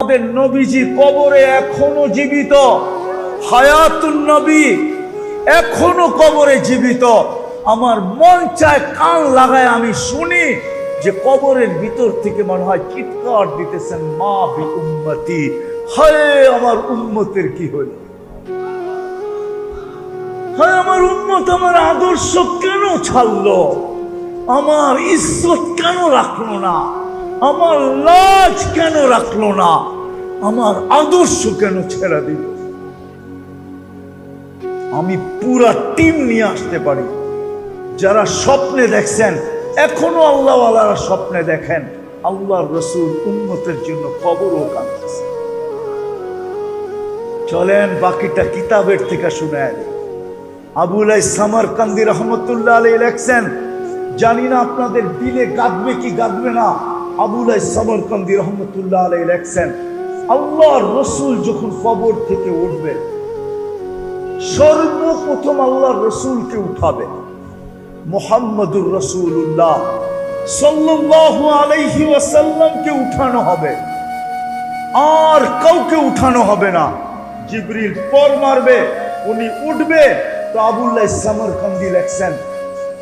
আমাদের নবীজি কবরে এখনো জীবিত, হায়াতুন নবী এখনো কবরে জীবিত। আমার মন চায় কান লাগায় আমি শুনি যে কবরের ভিতর থেকে মনে হয় চিৎকার দিতেছেন, মা বি উম্মতি, হায় আমার উম্মতের কি হলো, হায় আমার উম্মত আমার আদর্শ কেন ছাড়লো, আমার ইজ্জত কেন রাখলো না, আমার লাজ কেন রাখলো না, আমার আদর্শ কেন ছেড়ে দিল। আমি পুরা টিম নিয়ে আসতে পারি। যারা স্বপ্নে দেখছেন, এখনো আল্লাহওয়ালারা স্বপ্নে দেখেন আল্লাহর রাসূল উম্মতের জন্য কবরও কাঁদতেছে। চলেন বাকিটা কিতাবের থেকে শুনেন। আবুল সামারকান্দি রহমতুল্লাহ আলাইহি লেখছেন, জানি না আপনাদের দিলে গাঁদবে কি গাঁদবে না। আবুল সামারকান্দি রহমতুল্লাহ আলাইহি লেখছেন, আল্লাহর রাসূল যখন কবর থেকে উঠবে, সর্বপ্রথম আল্লাহর রাসূলকে উঠাবে, মুহাম্মদুর রাসূলুল্লাহ সাল্লাল্লাহু আলাইহি ওয়াসাল্লামকে উঠানো হবে, আর কাউকে উঠানো হবে না। জিবরিল পর মারবে, উনি উঠবে। তো আবুল্লাহ সামারকান্দি লেখছেন,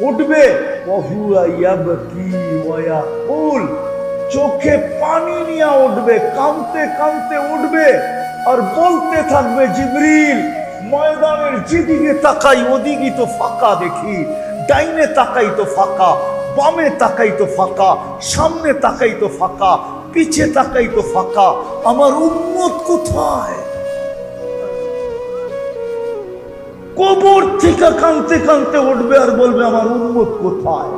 উঠবে ওয়াহুয়া ইয়াবকি ওয়া ইয়াকুল, চোখে পানি নিয়ে উঠবে, কাঁদতে কাঁদতে উঠবে আর বলতে থাকবে, জিবরিল ময়দানের যেদিকে তাকাই ওদিকে তো ফাঁকা দেখি, ডাইনে তাকাই তো ফাঁকা, বামে তাকাই তো ফাঁকা, সামনে তাকাই তো ফাঁকা, পিছে তাকাই তো ফাঁকা, আমার উম্মত কোথায়? কবর থেকে কাঁদতে কাঁদতে উঠবে আর বলবে আমার উম্মত কোথায়?